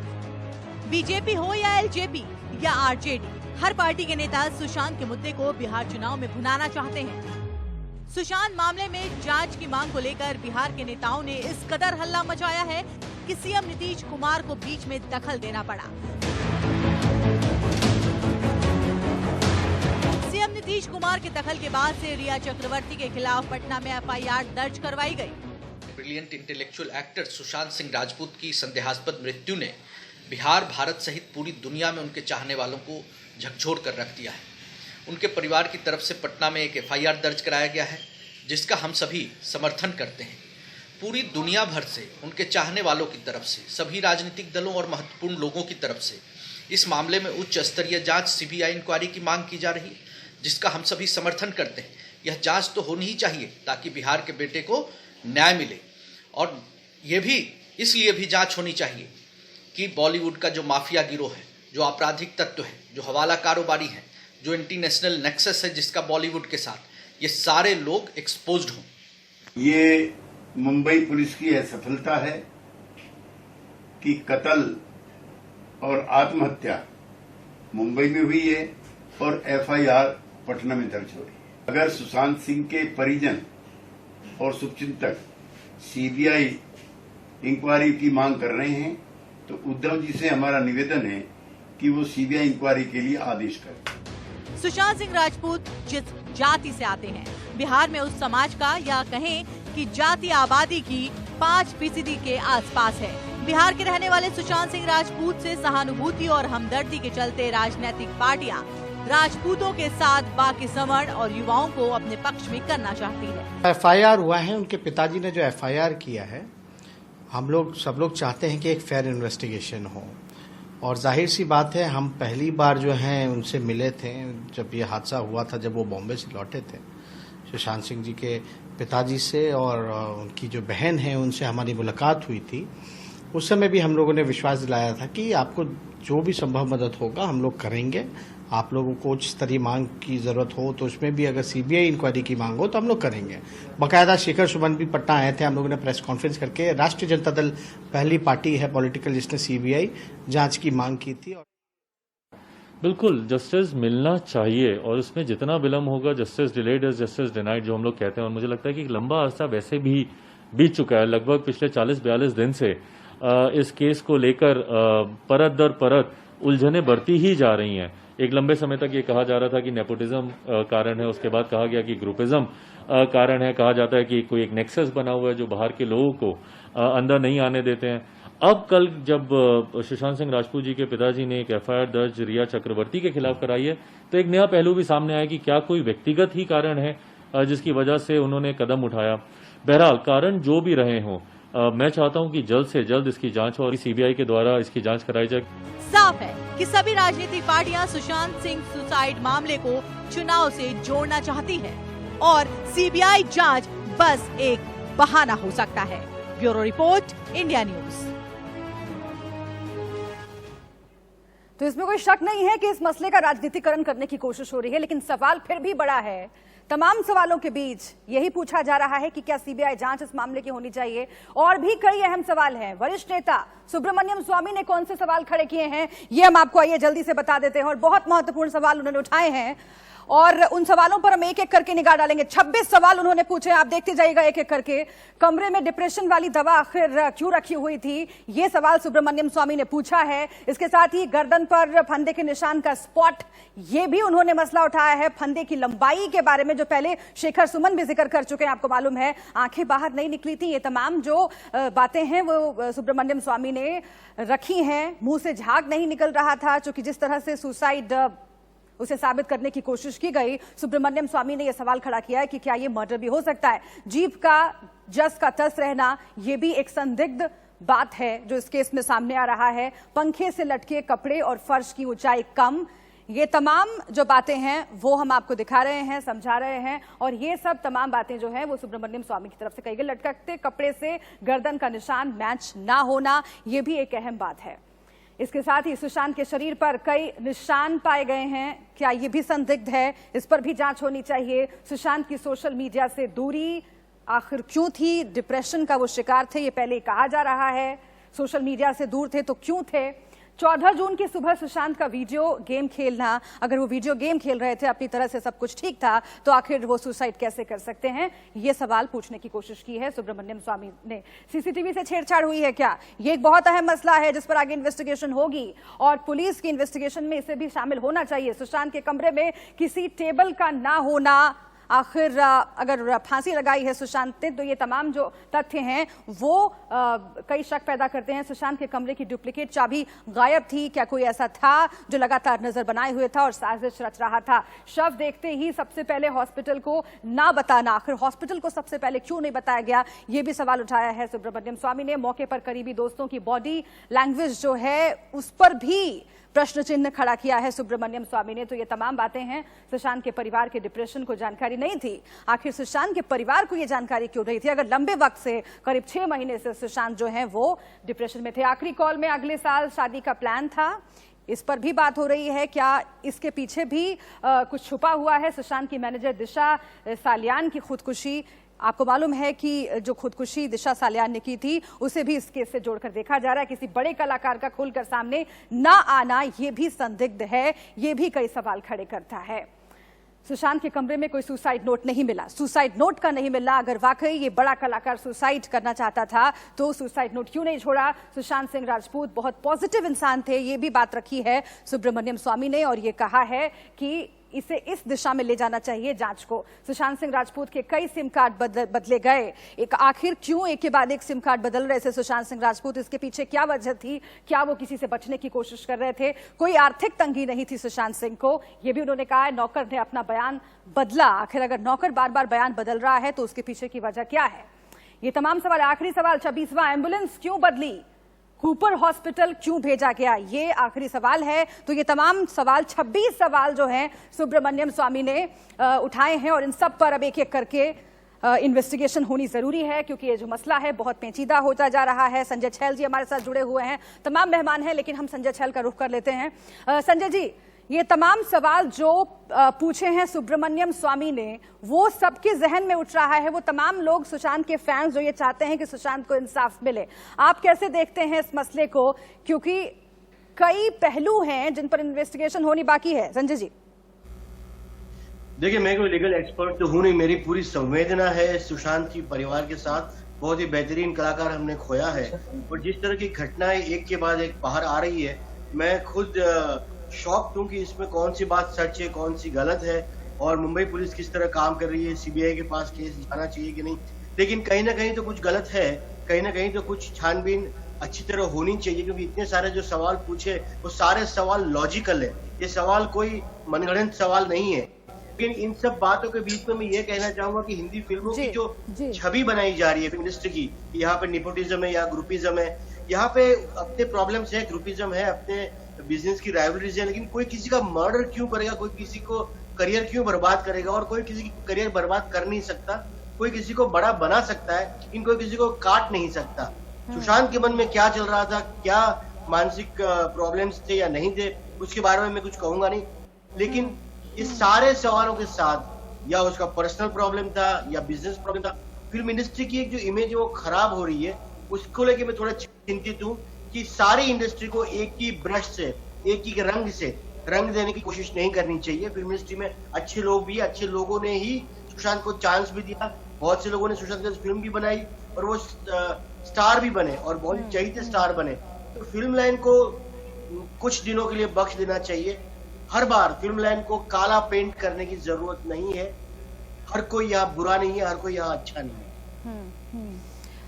बीजेपी हो या एलजेपी या आरजेडी, हर पार्टी के नेता सुशांत के मुद्दे को बिहार चुनाव में भुनाना चाहते हैं। सुशांत मामले में जांच की मांग को लेकर बिहार के नेताओं ने इस कदर हल्ला मचाया है कि सीएम नीतीश कुमार को बीच में दखल देना पड़ा। सीएम नीतीश कुमार के दखल के बाद से रिया चक्रवर्ती के खिलाफ पटना में एफआईआर दर्ज करवाई गई। Brilliant intellectual actor Sushant Singh Rajput की संदेहास्पद मृत्यु ने बिहार, भारत सहित पूरी दुनिया में उनके चाहने वालों को झकझोर कर रख दिया है। उनके परिवार की तरफ से पटना में एक एफआईआर दर्ज कराया गया है, जिसका हम सभी समर्थन करते हैं। पूरी दुनिया भर से, उनके चाहने वालों की तरफ से, सभी राजनीतिक दलों और महत्वपूर्ण लोगों की तरफ से इस मामले में उच्च स्तरीय जांच सीबीआई इंक्वायरी की मांग की जा रही है, जिसका हम सभी समर्थन करते हैं। यह जांच तो होनी ही चाहिए ताकि बिहार के बेटे को न्याय मिले, और यह भी इसलिए भी जांच होनी चाहिए कि बॉलीवुड का जो माफिया गिरोह है, जो आपराधिक तत्व है, जो हवाला कारोबारी है, जो इंटरनेशनल नेक्सस है जिसका बॉलीवुड के साथ, ये सारे लोग एक्सपोज्ड हों। ये मुंबई पुलिस की असफलता है कि कत्ल और आत्महत्या मुंबई में हुई है और एफआईआर पटना में दर्ज हो रही है। अगर सुशांत सिंह के परिजन और शुभचिंतक सीबीआई इंक्वायरी की मांग कर रहे हैं तो उद्धव जी से हमारा निवेदन है कि वो सीबीआई इंक्वायरी के लिए आदेश करें। सुशांत सिंह राजपूत जिस जाति से आते हैं, बिहार में उस समाज का या कहें कि जाति आबादी की 5% के आसपास है। बिहार के रहने वाले सुशांत सिंह राजपूत से सहानुभूति और हमदर्दी के चलते राजनीतिक पार्टियां राजपूतों के साथ बाकी सवर्ण और युवाओं को अपने पक्ष में करना चाहती है। एफआईआर हुआ है, उनके पिताजी ने जो एफआईआर किया है, हम लोग सब लोग चाहते हैं कि एक फेयर इन्वेस्टिगेशन हो, और जाहिर सी बात है हम पहली बार जो है उनसे मिले थे जब ये हादसा हुआ था, जब वो बॉम्बे से लौटे थे। सुशांत सिंह जी के पिताजी से और उनकी जो बहन है उनसे हमारी मुलाकात हुई थी। उस समय भी हम लोगों ने विश्वास दिलाया था कि आपको जो भी संभव मदद होगा हम लोग करेंगे। आप लोगों को उच्च स्तरीय मांग की जरूरत हो तो उसमें भी अगर सीबीआई इंक्वायरी की मांग हो तो हम लोग करेंगे। बाकायदा शेखर सुमन भी पटना आए थे, हम लोगों ने प्रेस कॉन्फ्रेंस करके, राष्ट्रीय जनता दल पहली पार्टी है पॉलिटिकल जिसने सीबीआई जांच की मांग की थी। बिल्कुल जस्टिस मिलना चाहिए और उसमें जितना विलम्ब होगा, justice delayed is justice denied जो हम लोग कहते हैं, और मुझे लगता है कि एक लंबा अरसा वैसे भी बीत चुका है। लगभग पिछले 40-42 दिन से इस केस को लेकर परत दर परत उलझने बढ़ती ही जा रही हैं। एक लंबे समय तक ये कहा जा रहा था कि नेपोटिज्म कारण है, उसके बाद कहा गया कि ग्रुपिज्म कारण है, कहा जाता है कि कोई एक नेक्सस बना हुआ है जो बाहर के लोगों को अंदर नहीं आने देते हैं। अब कल जब सुशांत सिंह राजपूत जी के पिताजी ने एक एफआईआर दर्ज रिया चक्रवर्ती के खिलाफ कराई है तो एक नया पहलू भी सामने आया कि क्या कोई व्यक्तिगत ही कारण है जिसकी वजह से उन्होंने कदम उठाया। बहरहाल कारण जो भी रहे हों, मैं चाहता हूं कि जल्द से जल्द इसकी जांच और सीबीआई के द्वारा इसकी जांच कराई जाए। साफ है कि सभी राजनीतिक पार्टियां सुशांत सिंह सुसाइड मामले को चुनाव से जोड़ना चाहती है और सीबीआई जांच बस एक बहाना हो सकता है। Bureau report, India news. तो इसमें कोई शक नहीं है कि इस मसले का राजनीतिकरण करने की कोशिश हो रही है, लेकिन सवाल फिर भी बड़ा है। तमाम सवालों के बीच यही पूछा जा रहा है कि क्या सीबीआई जांच इस मामले की होनी चाहिए, और भी कई अहम सवाल हैं। वरिष्ठ नेता सुब्रमण्यम स्वामी ने कौन से सवाल खड़े किए हैं, ये हम आपको आइए जल्दी से बता देते हैं। और बहुत महत्वपूर्ण सवाल उन्होंने उठाए हैं और उन सवालों पर हम एक एक करके निगाह डालेंगे। 26 सवाल उन्होंने पूछे, आप देखते जाइएगा एक एक करके। कमरे में डिप्रेशन वाली दवा आखिर क्यों रखी हुई थी, ये सवाल सुब्रमण्यम स्वामी ने पूछा है। इसके साथ ही गर्दन पर फंदे के निशान का स्पॉट, ये भी उन्होंने मसला उठाया है। फंदे की लंबाई के बारे में जो पहले शेखर सुमन भी जिक्र कर चुके हैं, आपको मालूम है, आंखें बाहर नहीं निकली थी। ये तमाम जो बातें हैं वो सुब्रमण्यम स्वामी ने रखी हैं। मुंह से झाग नहीं निकल रहा था, चूंकि जिस तरह से सुसाइड उसे साबित करने की कोशिश की गई, सुब्रमण्यम स्वामी ने यह सवाल खड़ा किया है कि क्या यह मर्डर भी हो सकता है। जीभ का जस का तस रहना, यह भी एक संदिग्ध बात है जो इस केस में सामने आ रहा है। पंखे से लटके कपड़े और फर्श की ऊंचाई कम, ये तमाम जो बातें हैं वो हम आपको दिखा रहे हैं, समझा रहे हैं। और ये सब तमाम बातें जो हैं वो सुब्रमण्यम स्वामी की तरफ से कही गई। लटकते कपड़े से गर्दन का निशान मैच ना होना, ये भी एक अहम बात है। इसके साथ ही सुशांत के शरीर पर कई निशान पाए गए हैं, क्या ये भी संदिग्ध है, इस पर भी जांच होनी चाहिए। सुशांत की सोशल मीडिया से दूरी आखिर क्यों थी, डिप्रेशन का वो शिकार थे, ये पहले कहा जा रहा है। सोशल मीडिया से दूर थे तो क्यों थे। 14 जून की सुबह सुशांत का वीडियो गेम खेलना, अगर वो वीडियो गेम खेल रहे थे, अपनी तरह से सब कुछ ठीक था, तो आखिर वो सुसाइड कैसे कर सकते हैं, ये सवाल पूछने की कोशिश की है सुब्रमण्यम स्वामी ने। सीसीटीवी से छेड़छाड़ हुई है क्या, ये एक बहुत अहम मसला है जिस पर आगे इन्वेस्टिगेशन होगी और पुलिस की इन्वेस्टिगेशन में इसे भी शामिल होना चाहिए। सुशांत के कमरे में किसी टेबल का ना होना, आखिर अगर फांसी लगाई है सुशांत ने, तो ये तमाम जो तथ्य हैं वो कई शक पैदा करते हैं। सुशांत के कमरे की डुप्लीकेट चाबी गायब थी, क्या कोई ऐसा था जो लगातार नजर बनाए हुए था और साजिश रच रहा था। शव देखते ही सबसे पहले हॉस्पिटल को ना बताना, आखिर हॉस्पिटल को सबसे पहले क्यों नहीं बताया गया, ये भी सवाल उठाया है सुब्रमण्यम स्वामी ने। मौके पर करीबी दोस्तों की बॉडी लैंग्वेज जो है उस पर भी प्रश्न चिन्ह खड़ा किया है सुब्रमण्यम स्वामी ने। तो ये तमाम बातें हैं। सुशांत के परिवार के डिप्रेशन को जानकारी नहीं थी, आखिर सुशांत के परिवार को ये जानकारी क्यों नहीं थी, अगर लंबे वक्त से करीब 6 महीने से सुशांत जो है वो डिप्रेशन में थे। आखिरी कॉल में अगले साल शादी का प्लान था, इस पर भी बात हो रही है, क्या इसके पीछे भी कुछ छुपा हुआ है। सुशांत की मैनेजर दिशा सालियान की खुदकुशी, आपको मालूम है कि जो खुदकुशी दिशा सालियान ने की थी उसे भी इस केस से जोड़कर देखा जा रहा है। किसी बड़े कलाकार का खुलकर सामने ना आना, यह भी संदिग्ध है, यह भी कई सवाल खड़े करता है। सुशांत के कमरे में कोई सुसाइड नोट नहीं मिला, सुसाइड नोट का नहीं मिला। अगर वाकई ये बड़ा कलाकार सुसाइड करना चाहता था तो सुसाइड नोट क्यों नहीं छोड़ा। सुशांत सिंह राजपूत बहुत पॉजिटिव इंसान थे, ये भी बात रखी है सुब्रमण्यम स्वामी ने और ये कहा है कि इसे इस दिशा में ले जाना चाहिए जांच को। सुशांत सिंह राजपूत के कई सिम कार्ड बदले गए, एक आखिर क्यों एक के बाद एक सिम कार्ड बदल रहे थे सुशांत सिंह राजपूत, इसके पीछे क्या वजह थी, क्या वो किसी से बचने की कोशिश कर रहे थे, कोई आर्थिक तंगी नहीं थी सुशांत सिंह को, ये भी उन्होंने कहा है। नौकर ने अपना बयान बदला, आखिर अगर नौकर बार बार बयान बदल रहा है तो उसके पीछे की वजह क्या है, ये तमाम सवाल। आखिरी सवाल 26वां, एम्बुलेंस क्यों बदली, कूपर हॉस्पिटल क्यों भेजा गया, ये आखिरी सवाल है। तो ये तमाम सवाल 26 सवाल जो हैं सुब्रमण्यम स्वामी ने उठाए हैं और इन सब पर अब एक एक करके इन्वेस्टिगेशन होनी जरूरी है, क्योंकि ये जो मसला है बहुत पेचीदा होता जा रहा है। संजय छैल जी हमारे साथ जुड़े हुए हैं, तमाम मेहमान हैं, लेकिन हम संजय छैल का रुख कर लेते हैं। संजय जी, ये तमाम सवाल जो पूछे हैं सुब्रमण्यम स्वामी ने, वो सबके जहन में उठ रहा है। वो तमाम लोग, सुशांत के फैंस जो ये चाहते हैं कि सुशांत को इंसाफ मिले, आप कैसे देखते हैं इस मसले को, क्योंकि कई पहलू हैं जिन पर इन्वेस्टिगेशन होनी बाकी है। संजय जी, देखिए, मैं कोई लीगल एक्सपर्ट तो हूं नहीं, मेरी पूरी संवेदना है सुशांत की परिवार के साथ। बहुत ही बेहतरीन कलाकार हमने खोया है और जिस तरह की घटनाएं एक के बाद एक बाहर आ रही है, मैं खुद शॉक हूं कि इसमें कौन सी बात सच है, कौन सी गलत है और मुंबई पुलिस किस तरह काम कर रही है, सीबीआई के पास केस जाना चाहिए कि नहीं। लेकिन कहीं ना कहीं तो कुछ गलत है, कहीं ना कहीं तो कुछ छानबीन अच्छी तरह होनी चाहिए, क्योंकि इतने सारे जो सवाल पूछे वो सारे सवाल लॉजिकल है, ये सवाल कोई मनगढ़ंत सवाल नहीं है। लेकिन इन सब बातों के बीच में मैं ये कहना चाहूंगा कि हिंदी फिल्मों की जो छवि बनाई जा रही है फिल्म इंडस्ट्री की, यहाँ पे निपोटिज्म है या ग्रुपिज्म है, यहाँ पे अपने प्रॉब्लम्स है, ग्रुपिज्म है, अपने बिजनेस की राइवलरीज है, लेकिन कोई किसी का मर्डर क्यों करेगा, कोई किसी को करियर क्यों बर्बाद करेगा, और कोई किसी की करियर बर्बाद कर नहीं सकता। कोई किसी को बड़ा बना सकता है, लेकिन कोई किसी को काट नहीं सकता। सुशांत के मन में क्या चल रहा था, क्या मानसिक प्रॉब्लम्स थे या नहीं थे, उसके बारे में मैं कुछ कहूंगा नहीं, लेकिन इस सारे सवालों के साथ या उसका पर्सनल प्रॉब्लम था या बिजनेस प्रॉब्लम था, फिल्म इंडस्ट्री की एक जो इमेज है वो खराब हो रही है, उसको लेके मैं थोड़ा चिंतित हूँ कि सारी इंडस्ट्री को एक ही ब्रश से, एक ही रंग से रंग देने की कोशिश नहीं करनी चाहिए। फिल्म इंडस्ट्री में अच्छे लोग भी, अच्छे लोगों ने ही सुशांत को चांस भी दिया, बहुत से लोगों ने सुशांत की फिल्म भी बनाई और वो स्टार भी बने और बहुत चाहिए स्टार बने। तो फिल्म लाइन को कुछ दिनों के लिए बख्श देना चाहिए। हर बार फिल्म लाइन को काला पेंट करने की जरूरत नहीं है। हर कोई यहाँ बुरा नहीं है, हर कोई यहाँ अच्छा नहीं है।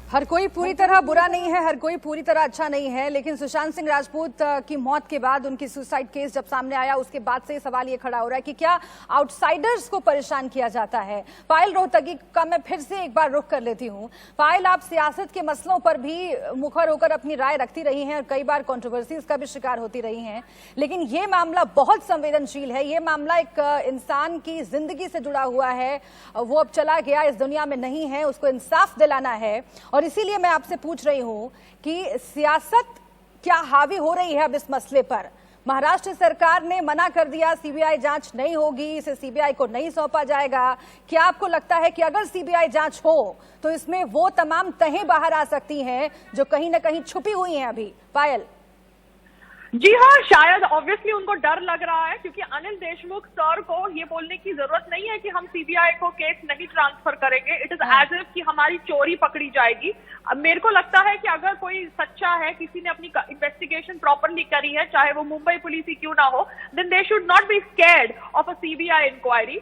हर कोई पूरी तरह बुरा नहीं है, हर कोई पूरी तरह अच्छा नहीं है, लेकिन सुशांत सिंह राजपूत की मौत के बाद, उनकी सुसाइड केस जब सामने आया, उसके बाद से सवाल ये खड़ा हो रहा है कि क्या आउटसाइडर्स को परेशान किया जाता है। पायल रोहतगी का मैं फिर से एक बार रुख कर लेती हूँ। पायल, आप सियासत के मसलों पर भी मुखर होकर अपनी राय रखती रही हैं और कई बार कंट्रोवर्सीज का भी शिकार होती रही हैं, लेकिन ये मामला बहुत संवेदनशील है। ये मामला एक इंसान की जिंदगी से जुड़ा हुआ है, वो अब चला गया, इस दुनिया में नहीं है, उसको इंसाफ दिलाना है। और इसीलिए मैं आपसे पूछ रही हूं कि सियासत क्या हावी हो रही है अब इस मसले पर। महाराष्ट्र सरकार ने मना कर दिया, सीबीआई जांच नहीं होगी, इसे सीबीआई को नहीं सौंपा जाएगा। क्या आपको लगता है कि अगर सीबीआई जांच हो तो इसमें वो तमाम तहें बाहर आ सकती हैं जो कहीं ना कहीं छुपी हुई हैं अभी? पायल। जी हाँ, शायद ऑब्वियसली उनको डर लग रहा है, क्योंकि अनिल देशमुख सर को ये बोलने की जरूरत नहीं है कि हम सीबीआई को केस नहीं ट्रांसफर करेंगे। इट इज एज इफ कि हमारी चोरी पकड़ी जाएगी। अब मेरे को लगता है कि अगर कोई सच्चा है, किसी ने अपनी इन्वेस्टिगेशन प्रॉपरली करी है, चाहे वो मुंबई पुलिस ही क्यों ना हो, then they should not be scared of a CBI inquiry.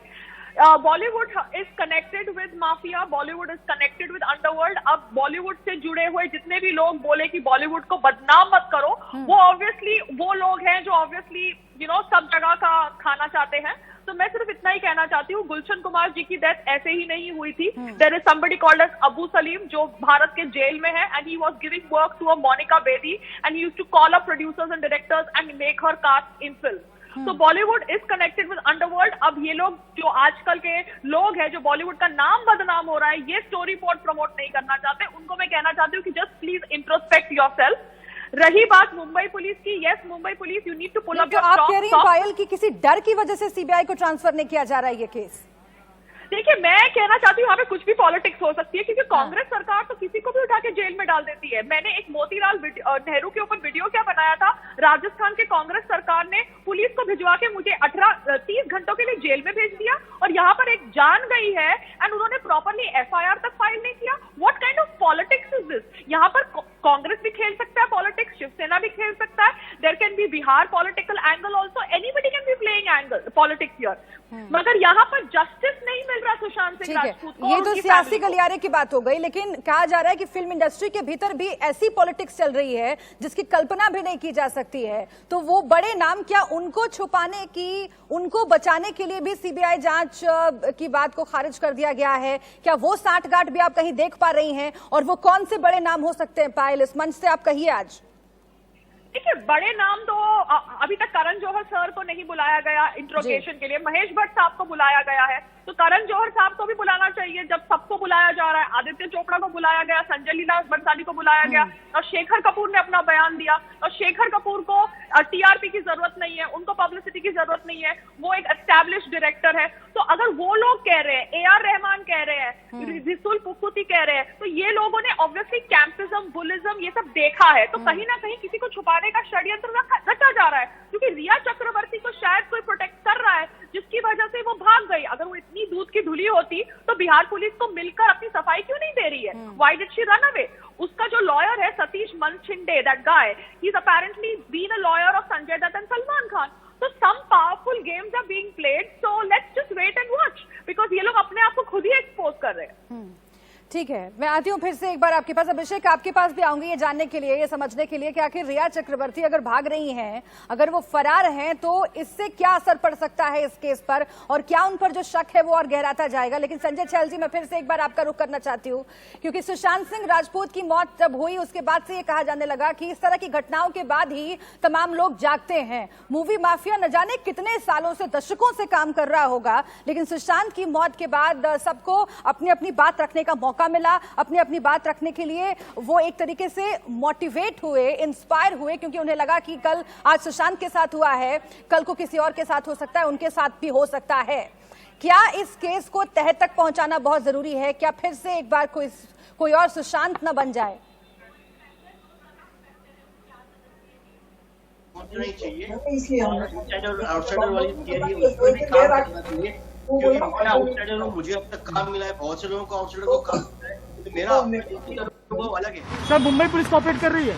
Bollywood is connected with mafia, Bollywood is connected with underworld. अब बॉलीवुड से जुड़े हुए जितने भी लोग बोले कि बॉलीवुड को बदनाम मत करो, वो ऑब्वियसली वो लोग हैं जो ऑब्वियसली सब जगह का खाना चाहते हैं। तो मैं सिर्फ इतना ही कहना चाहती हूँ, गुलशन कुमार जी की डेथ ऐसे ही नहीं हुई थी। There is somebody called as Abu Salim, जो भारत के जेल में है, and he was giving work to a Monica Bedi and he used to call up producers and directors and make her cast in film. तो Bollywood is connected with underworld. अब ये लोग जो आजकल के लोग हैं, जो बॉलीवुड का नाम बदनाम हो रहा है, ये स्टोरी पोर्ट प्रमोट नहीं करना चाहते, उनको मैं कहना चाहती हूँ कि जस्ट प्लीज इंट्रोस्पेक्ट योरसेल्फ। रही बात मुंबई पुलिस की, yes Mumbai police, you need to pull up your आप कह रही हैं पायल कि किसी डर की वजह से सीबीआई को ट्रांसफर नहीं किया जा रहा है ये केस? देखिए, मैं कहना चाहती हूँ यहाँ पे कुछ भी पॉलिटिक्स हो सकती है, क्योंकि कांग्रेस सरकार तो किसी को भी उठा के जेल में डाल देती है। मैंने एक मोतीलाल नेहरू के ऊपर वीडियो क्या बनाया था, राजस्थान के कांग्रेस सरकार ने पुलिस को भिजवा के मुझे 30 घंटों के लिए जेल में भेज दिया, और यहाँ पर एक जान गई है एंड उन्होंने प्रॉपरली एफआईआर तक फाइल नहीं किया। What kind of politics is this? यहाँ पर कांग्रेस भी खेल सकता है पॉलिटिक्स, शिवसेना भी खेल सकता है, there can be Bihar political angle also, anybody can be playing angle politics here, मगर यहाँ पर जस्टिस नहीं मिल रहा सुशांत सिंह राजपूत को। ये तो सियासी गलियारे की बात हो गई, लेकिन कहा जा रहा है कि फिल्म इंडस्ट्री के भीतर भी ऐसी पॉलिटिक्स चल रही है जिसकी कल्पना भी नहीं की जा सकती है। तो वो बड़े नाम, क्या उनको छुपाने की, उनको बचाने के लिए भी सीबीआई जांच की बात को खारिज कर दिया गया है? क्या वो साठगांठ भी आप कहीं देख पा रही हैं? और वो कौन से बड़े नाम हो सकते हैं पायल, इस मंच से आप कहिए आज? देखिए, बड़े नाम तो अभी तक करण जौहर सर को नहीं बुलाया गया इंट्रोगेशन के लिए, महेश भट्ट साहब को बुलाया गया है, तो करण जौहर साहब को भी बुलाना चाहिए जब सबको बुलाया जा रहा है। आदित्य चोपड़ा को बुलाया गया, संजय लीला बंसाली को बुलाया गया, और शेखर कपूर ने अपना बयान दिया। और शेखर कपूर को टीआरपी की जरूरत नहीं है, उनको पब्लिसिटी की जरूरत नहीं है, वो एक एस्टैब्लिश्ड डायरेक्टर है। तो अगर वो लोग कह रहे हैं, AR रहमान कह रहे हैं, रिसुल पुखुती कह रहे हैं, तो ये लोगों ने ऑब्वियसली कैंपिज्म, बुलिज्म ये सब देखा है, तो कहीं ना कहीं किसी को छुपाने का षड्यंत्र रचा जा रहा है, क्योंकि रिया चक्रवर्ती को शायद कोई प्रोटेक्ट कर रहा है, जिसकी वजह से वो भाग गई। अगर वो इतनी दूध की धुली होती तो बिहार पुलिस को मिलकर अपनी सफाई क्यों नहीं दे रही है? Why did she run away? उसका जो लॉयर है Satish Maneshinde, that guy, he is apparently been a lawyer of Sanjay Dutt and Salman Khan. So some powerful games are being played, so let's just wait and watch, because ये लोग अपने आप को खुद ही एक्सपोज कर रहे हैं। ठीक है, मैं आती हूँ फिर से एक बार आपके पास। अभिषेक, आपके पास भी आऊंगी ये जानने के लिए, ये समझने के लिए कि आखिर रिया चक्रवर्ती अगर भाग रही हैं, अगर वो फरार हैं, तो इससे क्या असर पड़ सकता है इस केस पर, और क्या उन पर जो शक है वो और गहराता जाएगा। लेकिन संजय छैल जी, मैं फिर से एक बार आपका रुख करना चाहती हूँ, क्योंकि सुशांत सिंह राजपूत की मौत जब हुई उसके बाद से ये कहा जाने लगा कि इस तरह की घटनाओं के बाद ही तमाम लोग जागते हैं। मूवी माफिया न जाने कितने सालों से, दशकों से काम कर रहा होगा, लेकिन सुशांत की मौत के बाद सबको अपनी अपनी बात रखने का मौका मिला, अपनी अपनी बात रखने के लिए वो एक तरीके से मोटिवेट हुए, इंस्पायर हुए, क्योंकि उन्हें लगा कि कल आज सुशांत के साथ हुआ है, कल को किसी और के साथ हो सकता है, उनके साथ भी हो सकता है। क्या इस केस को तह तक पहुंचाना बहुत जरूरी है? क्या फिर से एक बार कोई और सुशांत न बन जाए? नहीं चाहिए, आउटसाइडर वाली थियरी उसमें भी काम करना चाहिए, क्योंकि मैं आउटसाइडर हूँ, मुझे अब तक काम मिला है, बहुत से लोगों को आउटसाइडर को काम मिला है, तो मेरा अनुभव अलग है। सर, मुंबई पुलिस कोऑपरेट कर रही है,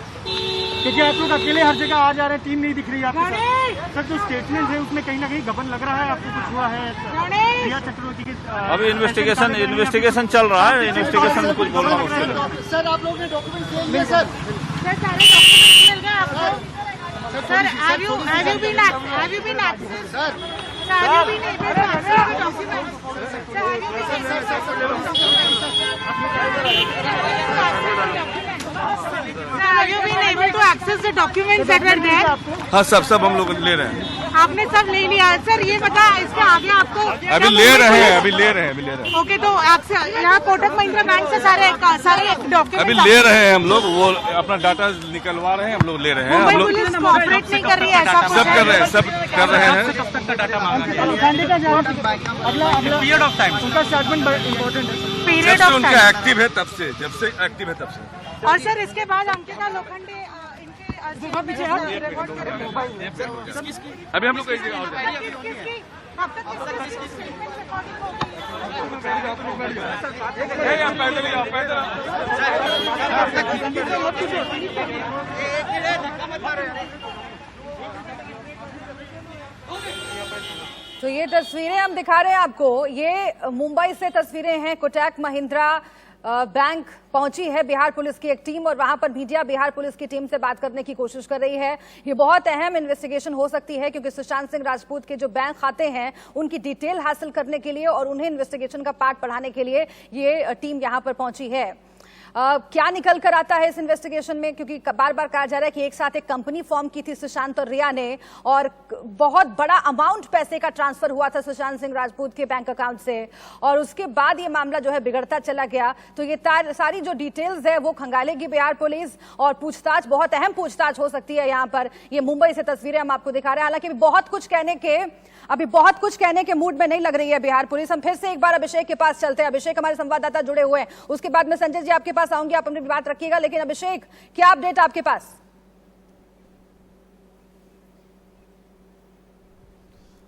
क्योंकि आप लोग अकेले हर जगह आ जा रहे हैं, टीम नहीं दिख रही है आपको। सर, जो स्टेटमेंट है उसमें कहीं ना कहीं गबन लग रहा है, आपको कुछ हुआ है? रिया चक्रवर्ती की अभी इन्वेस्टिगेशन चल रहा है, इन्वेस्टिगेशन में कुछ बोलना मुश्किल है। सर, आप लोगों ने डॉक्यूमेंट ले लिए? सर, सारे डॉक्यूमेंट मिल गए आपको? Sir, have you been accessed? Sir, have you been able to access the documents? Sir, have you been able to access the documents? Sir, have you been able to access the documents that were there? हाँ, सब हम लोग ले रहे हैं। आपने सब ले लिया है। सर, ये बता, इसके आगे आपको अभी ले रहे हैं। ओके, तो आपसे यहाँ कोटक महिंद्रा बैंक से सारे डॉक्यूमेंट अभी ले रहे हैं हम लोग, वो अपना डाटा निकलवा रहे हैं, हम लोग ले रहे हैं। मुंबई हम लोग पुलिस कोऑपरेट नहीं कर रही है, ऐसा सब कर रहे हैं, सब कर रहे हैं। कब तक का डाटा मांगा गया? अगला पीरियड ऑफ टाइम, उनका स्टेटमेंट इम्पोर्टेंट है। पीरियड जब से ऑफ उनका एक्टिव है तब से, जब से एक्टिव है तब से। और सर, इसके बाद अंकिता लोखंडे अभी हम लोग कहीं जगह और तो ये तस्वीरें हम दिखा रहे हैं आपको, ये मुंबई से तस्वीरें हैं। कोटक महिंद्रा बैंक पहुंची है बिहार पुलिस की एक टीम, और वहां पर मीडिया बिहार पुलिस की टीम से बात करने की कोशिश कर रही है। ये बहुत अहम इन्वेस्टिगेशन हो सकती है, क्योंकि सुशांत सिंह राजपूत के जो बैंक खाते हैं उनकी डिटेल हासिल करने के लिए और उन्हें इन्वेस्टिगेशन का पार्ट बढ़ाने के लिए ये टीम यहां पर पहुंची है। क्या निकल कर आता है इस इन्वेस्टिगेशन में, क्योंकि बार बार कहा जा रहा है कि एक साथ एक कंपनी फॉर्म की थी सुशांत और रिया ने, और बहुत बड़ा अमाउंट पैसे का ट्रांसफर हुआ था सुशांत सिंह राजपूत के बैंक अकाउंट से, और उसके बाद ये मामला जो है बिगड़ता चला गया। तो ये सारी जो डिटेल्स है वो खंगालेगी बिहार पुलिस, और पूछताछ, बहुत अहम पूछताछ हो सकती है यहाँ पर। ये मुंबई से तस्वीरें हम आपको दिखा रहे हैं। हालांकि अभी बहुत कुछ कहने के मूड में नहीं लग रही है बिहार पुलिस। हम फिर से एक बार अभिषेक के पास चलते हैं। अभिषेक हमारे संवाददाता जुड़े हुए हैं, उसके बाद में संजय जी आपके पास आऊंगी, आप अपनी बात रखिएगा। लेकिन अभिषेक, क्या अपडेट आपके पास?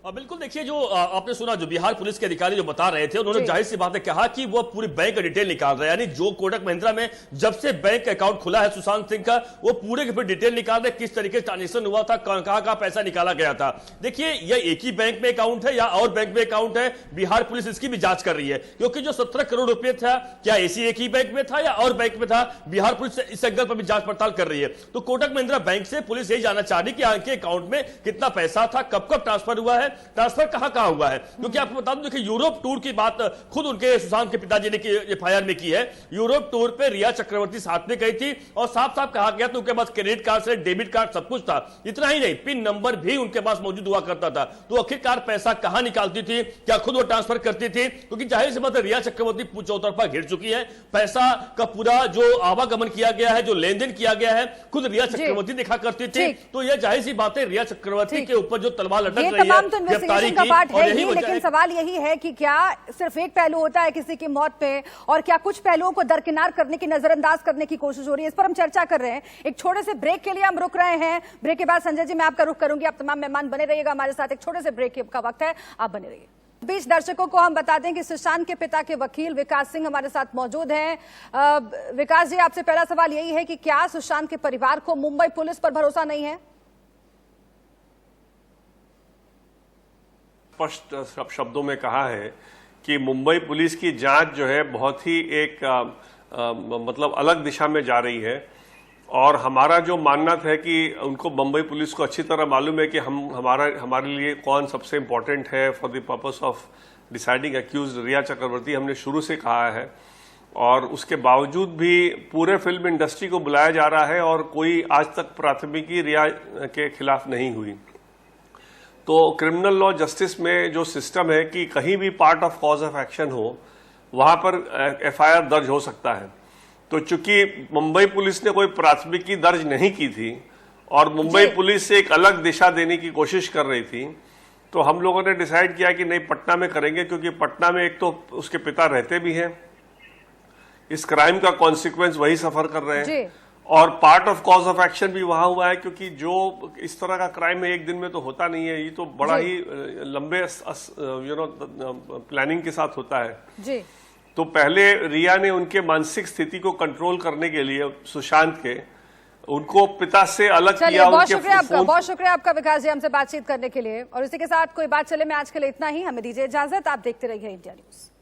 बिल्कुल, देखिए, जो आपने सुना, जो बिहार पुलिस के अधिकारी जो बता रहे थे, उन्होंने जाहिर सी बात है कहा कि वो पूरी बैंक का डिटेल निकाल रहे हैं। यानी जो कोटक महिंद्रा में जब से बैंक अकाउंट खुला है सुशांत सिंह का, वो पूरे के पूरे डिटेल निकाल रहे, किस तरीके से ट्रांजेक्शन हुआ था, कहां पैसा निकाला गया था। देखिए, यह एक ही बैंक में अकाउंट है या और बैंक में अकाउंट है, बिहार पुलिस इसकी भी जांच कर रही है, क्योंकि जो 17 करोड़ रुपए था, क्या ऐसी एक ही बैंक में था या और बैंक में था, बिहार पुलिस इस एंगल पर भी जांच पड़ताल कर रही है। तो कोटक महिंद्रा बैंक से पुलिस यही जानना चाह रही कि आपके अकाउंट में कितना पैसा था, कब ट्रांसफर हुआ है, ट्रांसफर कहां हुआ है। क्योंकि आपको बता दूं, देखिए, यूरोप टूर की बात खुद उनके सुशांत के पिताजी ने एफआईआर में की है। यूरोप टूर पे रिया चक्रवर्ती साथ में गई थी, और साफ साफ कहा गया था उनके पास क्रेडिट कार्ड से डेबिट कार्ड सब कुछ था। इतना ही नहीं, पिन नंबर भी उनके पास मौजूद हुआ करता था। तो आखिरकार पैसा कहां निकालती थी, क्या खुद वो ट्रांसफर करती थी? क्योंकि जाहिर सी बात है, रिया चक्रवर्ती चौतरफा घिर चुकी है। पैसा का पूरा जो आवागमन किया गया है, जो लेन देन किया गया है, खुद रिया चक्रवर्ती देखा करती थी। तो यह जाहिर सी बात है, रिया चक्रवर्ती के ऊपर जो तलवार लटक रही है गिरफ्तारी की, लेकिन सवाल यही है कि क्या सिर्फ एक पहलू होता है किसी की मौत पे, और क्या कुछ पहलुओं को दरकिनार करने की, नजरअंदाज करने की कोशिश हो रही है? इस पर हम चर्चा कर रहे हैं। एक छोटे से ब्रेक के लिए हम रुक रहे हैं। ब्रेक के बाद संजय जी मैं आपका रुख करूंगी, आप तमाम मेहमान बने रहिएगा हमारे साथ। एक छोटे से ब्रेक का वक्त है, आप बने रहिए। बीच दर्शकों को हम बता दें कि सुशांत के पिता के वकील विकास सिंह हमारे साथ मौजूद हैं। विकास जी, आपसे पहला सवाल यही है कि क्या सुशांत के परिवार को मुंबई पुलिस पर भरोसा नहीं है? स्पष्ट शब्दों में कहा है कि मुंबई पुलिस की जांच जो है बहुत ही एक मतलब अलग दिशा में जा रही है। और हमारा जो मानना है कि उनको मुंबई पुलिस को अच्छी तरह मालूम है कि हमारे लिए कौन सबसे इम्पोर्टेंट है for the purpose of deciding accused Rhea Chakraborty, हमने शुरू से कहा है। और उसके बावजूद भी पूरे फिल्म इंडस्ट्री को बुलाया जा रहा है और कोई आज तक प्राथमिकी रिया के खिलाफ नहीं हुई। तो क्रिमिनल लॉ जस्टिस में जो सिस्टम है कि कहीं भी part of cause of action हो वहां पर एफआईआर दर्ज हो सकता है। तो चूंकि मुंबई पुलिस ने कोई प्राथमिकी दर्ज नहीं की थी और मुंबई पुलिस से एक अलग दिशा देने की कोशिश कर रही थी, तो हम लोगों ने डिसाइड किया कि नहीं, पटना में करेंगे, क्योंकि पटना में एक तो उसके पिता रहते भी हैं, इस क्राइम का कॉन्सिक्वेंस वही सफर कर रहे हैं, और part of cause of action भी वहां हुआ है, क्योंकि जो इस तरह का क्राइम एक दिन में तो होता नहीं है, ये तो बड़ा ही लंबे प्लानिंग के साथ होता है जी। तो पहले रिया ने उनके मानसिक स्थिति को कंट्रोल करने के लिए सुशांत के उनको पिता से अलग किया। बहुत शुक्रिया आपका, बहुत शुक्रिया आपका विकास जी हमसे बातचीत करने के लिए। और इसी के साथ कोई बात चले में आज के लिए इतना ही, हमें दीजिए इजाजत। आप देखते रहिए इंडिया न्यूज।